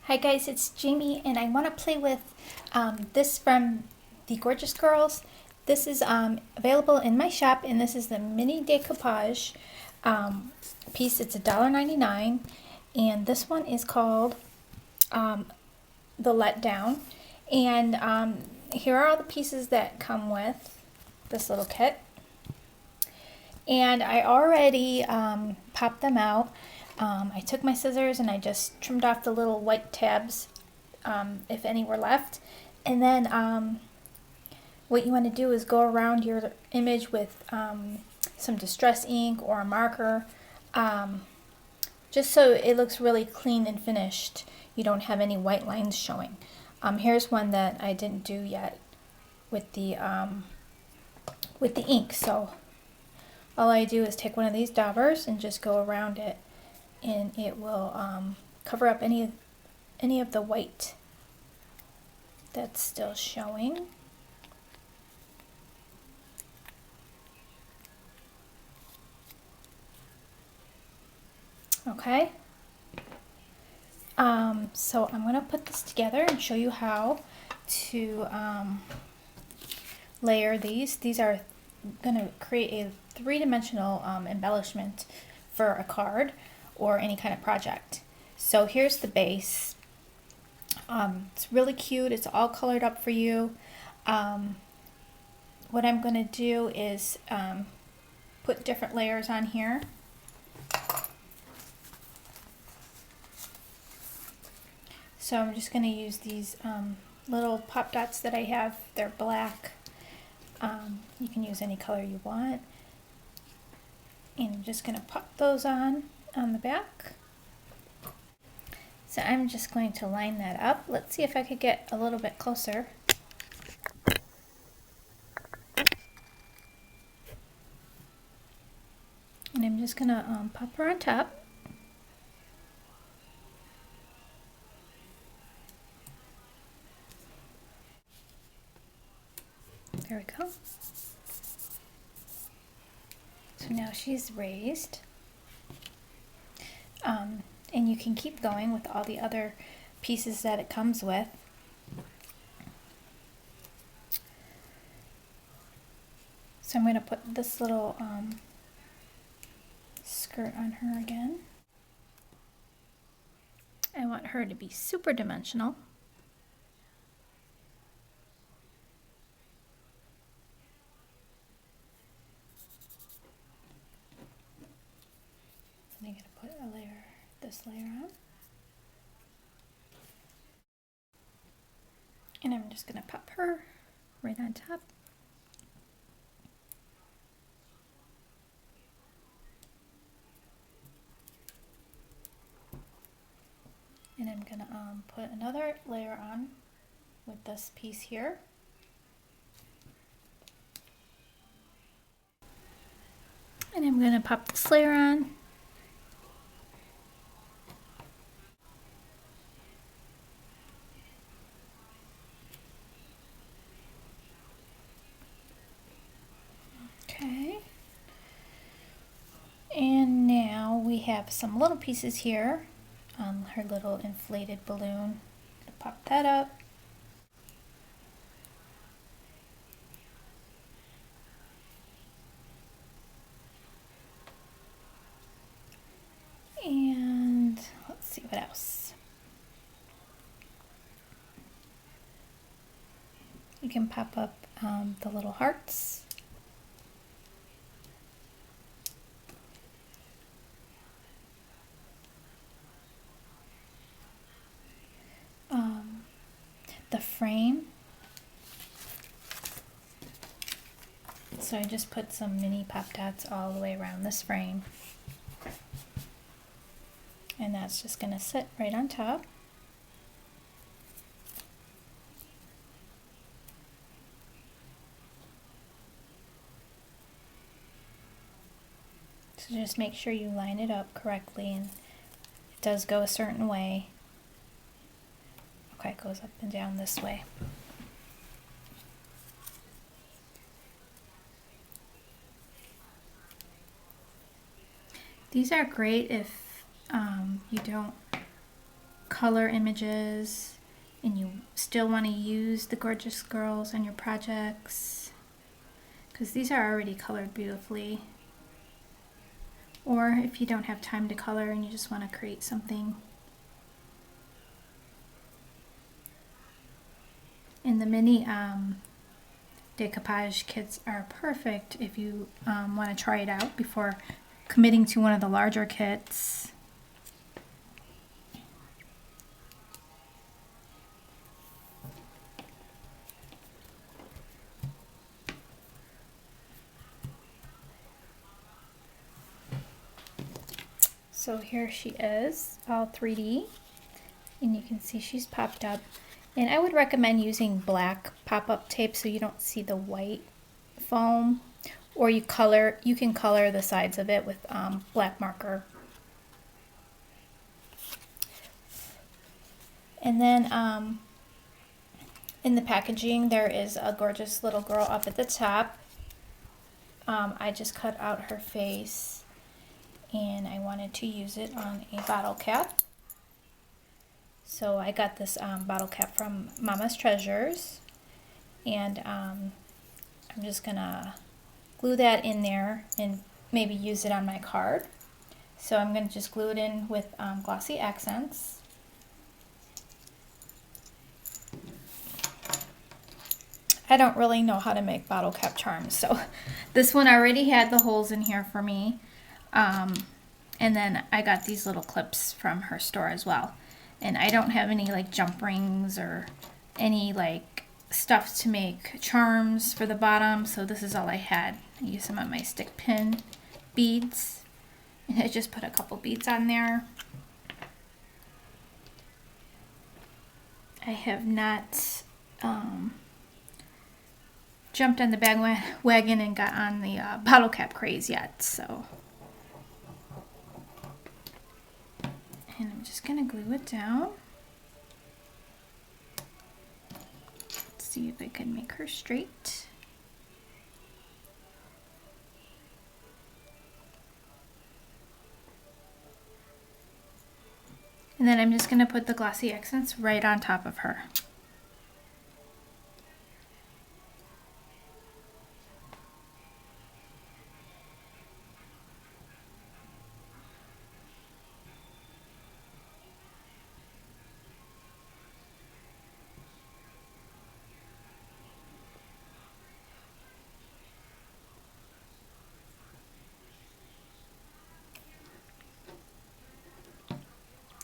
Hi guys, it's Jamie and I want to play with this from the Gorjuss Girls. This is available in my shop and this is the mini decoupage piece. It's $1.99 and this one is called The Letdown. And here are all the pieces that come with this little kit. And I already popped them out. I took my scissors and I just trimmed off the little white tabs, if any were left. And then what you want to do is go around your image with some distress ink or a marker, just so it looks really clean and finished. You don't have any white lines showing. Here's one that I didn't do yet with the ink. So all I do is take one of these daubers and just go around it, and it will cover up any of the white that's still showing. Okay. So I'm going to put this together and show you how to layer these. These are going to create a three-dimensional embellishment for a card or any kind of project. So here's the base. It's really cute. It's all colored up for you. What I'm going to do is put different layers on here. So I'm just going to use these little pop dots that I have. They're black. You can use any color you want. And I'm just going to pop those on the back. So I'm just going to line that up. Let's see if I could get a little bit closer. And I'm just going to pop her on top. There we go. So now she's raised. And you can keep going with all the other pieces that it comes with. So I'm going to put this little skirt on her again. I want her to be super dimensional. I'm going to put this layer on. And I'm just going to pop her right on top. And I'm going to put another layer on with this piece here. And I'm going to pop this layer on. Okay. And now we have some little pieces here. Her little inflated balloon. Pop that up. And let's see what else. You can pop up the little hearts. The frame. So I just put some mini pop dots all the way around this frame. And that's just going to sit right on top. So just make sure you line it up correctly, and it does go a certain way. Okay, it goes up and down this way. These are great if you don't color images and you still want to use the Gorjuss girls on your projects, because these are already colored beautifully. Or if you don't have time to color and you just want to create something. And the mini decoupage kits are perfect if you want to try it out before committing to one of the larger kits. So here she is, all 3D, and you can see she's popped up. And I would recommend using black pop-up tape so you don't see the white foam, or you can color the sides of it with black marker. And then in the packaging there is a gorgeous little girl up at the top. I just cut out her face and I wanted to use it on a bottle cap. So I got this bottle cap from Mama's Treasures, and I'm just gonna glue that in there and maybe use it on my card. So I'm gonna just glue it in with glossy accents. I don't really know how to make bottle cap charms, so this one already had the holes in here for me. And then I got these little clips from her store as well. And I don't have any like jump rings or any like stuff to make charms for the bottom, so this is all I had. I used some of my stick pin beads, and I just put a couple beads on there. I have not jumped on the bandwagon and got on the bottle cap craze yet, so. And I'm just gonna glue it down. Let's see if I can make her straight. And then I'm just gonna put the glossy accents right on top of her.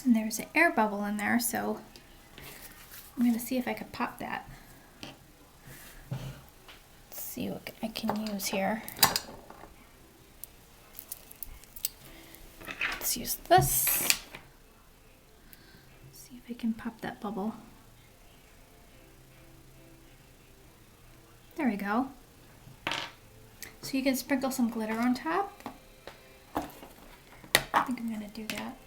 And there's an air bubble in there, so I'm going to see if I could pop that. Let's see what I can use here. Let's use this. See if I can pop that bubble. There we go. So you can sprinkle some glitter on top. I think I'm going to do that.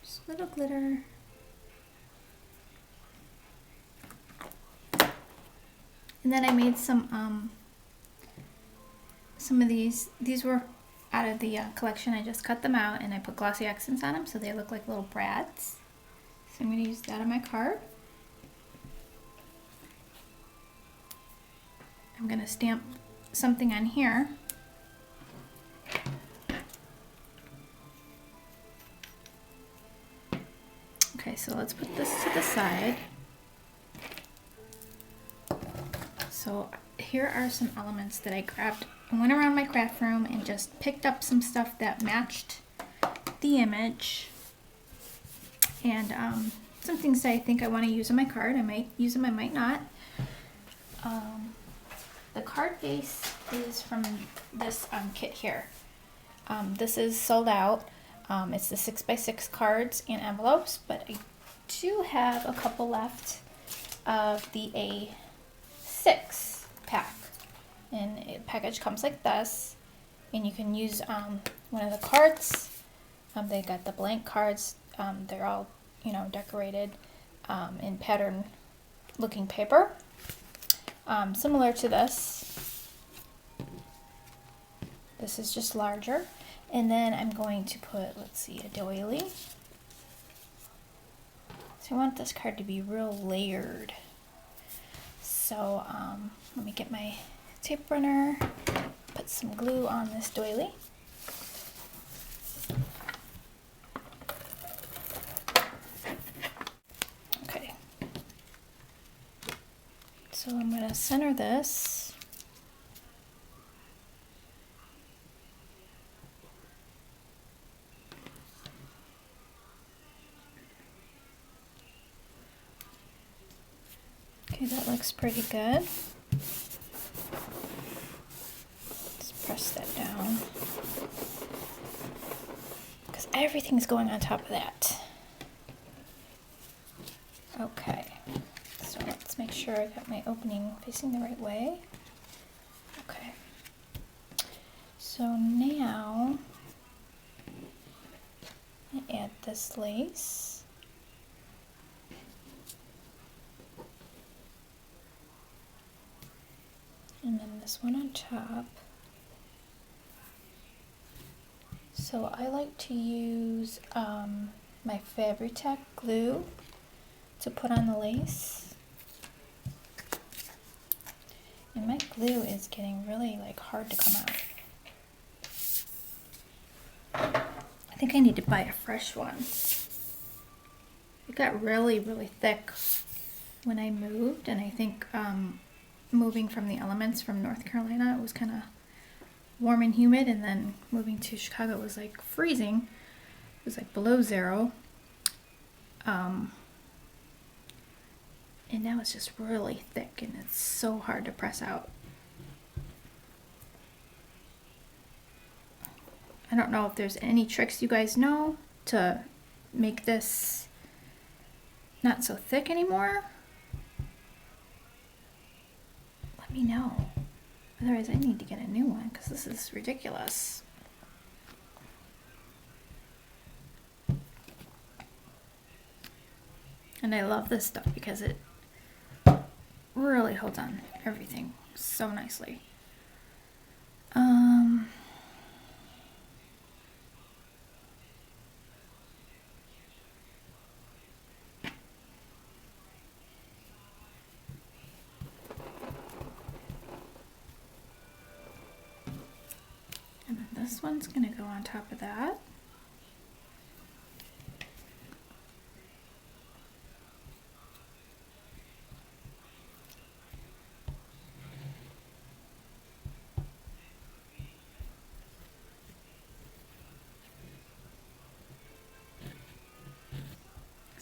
Just a little glitter. And then I made some of these. These were out of the collection. I just cut them out and I put glossy accents on them so they look like little brads. So I'm going to use that on my card. I'm going to stamp something on here. Okay, so let's put this to the side. So here are some elements that I grabbed. I went around my craft room and just picked up some stuff that matched the image. And some things that I think I want to use on my card. I might use them, I might not. The card base is from this kit here. This is sold out. It's the 6x6 cards and envelopes, but I do have a couple left of the A6 pack. And a package comes like this, and you can use one of the cards. They got the blank cards. They're all, decorated in pattern looking paper. Similar to this. This is just larger. And then I'm going to put, let's see, a doily. So I want this card to be real layered. So let me get my tape runner, put some glue on this doily. Okay. So I'm going to center this. Okay, that looks pretty good. Let's press that down, because everything's going on top of that. Okay, so let's make sure I got my opening facing the right way. Okay, so now I add this lace. And then this one on top. So I like to use my Fabri-Tac glue to put on the lace. And my glue is getting really hard to come out. I think I need to buy a fresh one. It got really, really thick when I moved, and I think moving from the elements from North Carolina, it was kind of warm and humid, and then moving to Chicago, it was like freezing. It was like below zero. And now it's just really thick, and it's so hard to press out. I don't know if there's any tricks you guys know to make this not so thick anymore. Let me know. Otherwise I need to get a new one, because this is ridiculous. And I love this stuff because it really holds on everything so nicely. And then this one's gonna go on top of that.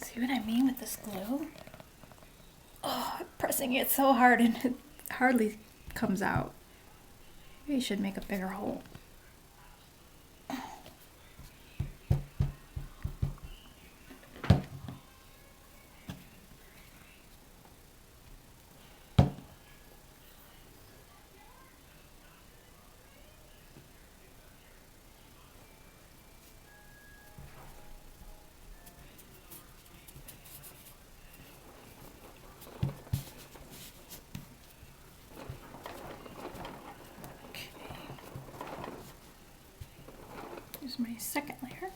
See what I mean with this glue? Oh, I'm pressing it so hard and it hardly comes out. Maybe I should make a bigger hole. Here's my second layer.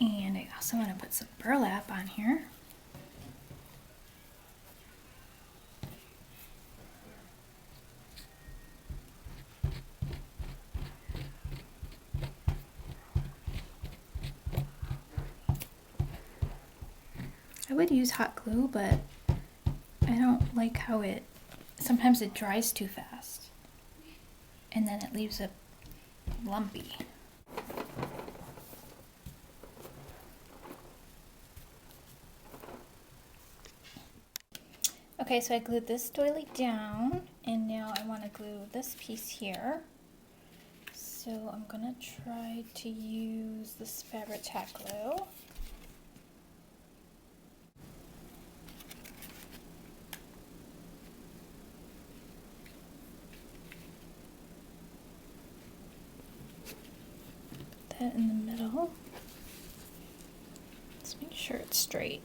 And I also want to put some burlap on here. I would use hot glue, but I don't like how sometimes it dries too fast. And then it leaves it lumpy. Okay, so I glued this doily down, and now I want to glue this piece here. So I'm gonna try to use this Fabri-Tac glue. Put that in the middle. Let's make sure it's straight.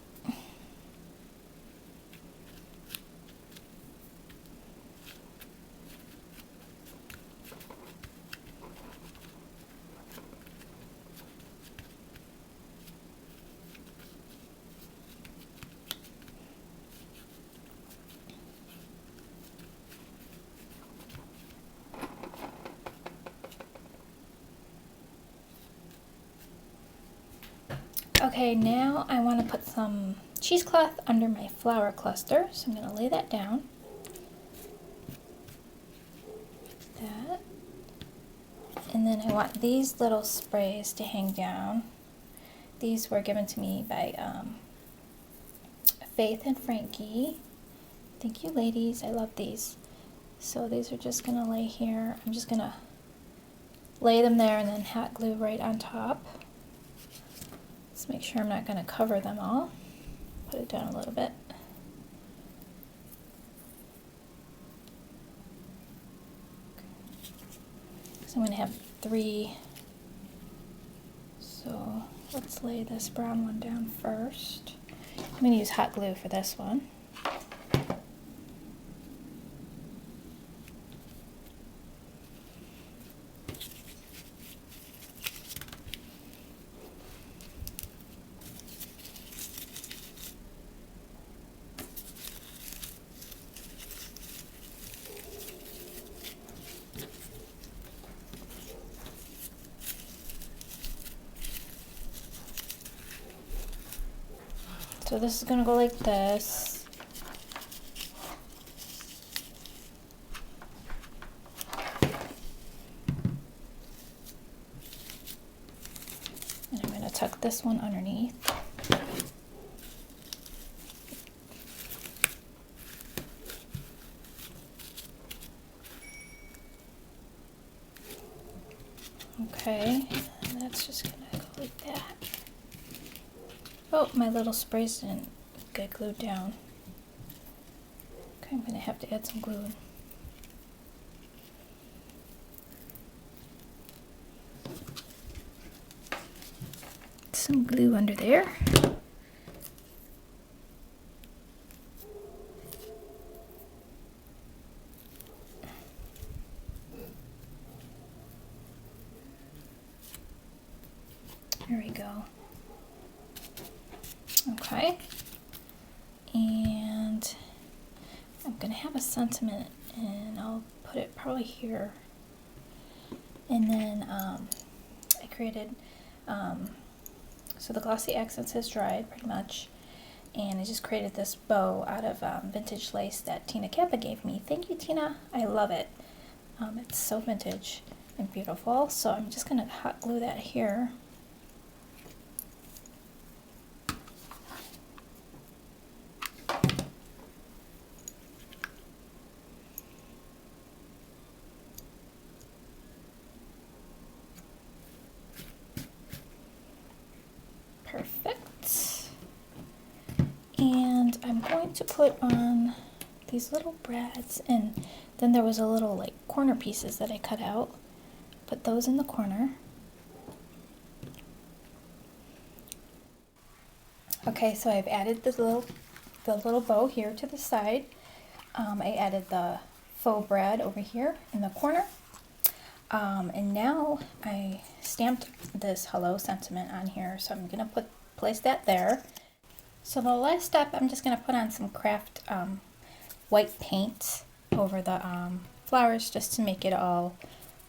Okay, now I want to put some cheesecloth under my flower cluster, so I'm going to lay that down. That. And then I want these little sprays to hang down. These were given to me by Faith and Frankie. Thank you, ladies. I love these. So these are just going to lay here. I'm just going to lay them there and then hot glue right on top. Let's make sure I'm not going to cover them all. Put it down a little bit. So I'm going to have 3. So let's lay this brown one down first. I'm going to use hot glue for this one. So this is going to go like this. And I'm going to tuck this one underneath. Okay, and that's just going to go like that. Oh, my little sprays didn't get glued down. Okay, I'm going to have to add some glue. Some glue under there. There we go. Okay, and I'm going to have a sentiment, and I'll put it probably here. And then I created, so the glossy accents has dried pretty much, and I just created this bow out of vintage lace that Tina Kappa gave me. Thank you, Tina. I love it. It's so vintage and beautiful. So I'm just going to hot glue that here. Perfect. And I'm going to put on these little brads, and then there was a little like corner pieces that I cut out. Put those in the corner. Okay, so I've added the little bow here to the side. I added the faux brad over here in the corner. And now I stamped this hello sentiment on here, so I'm going to place that there. So the last step, I'm just going to put on some craft white paint over the flowers just to make it all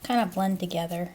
kind of blend together.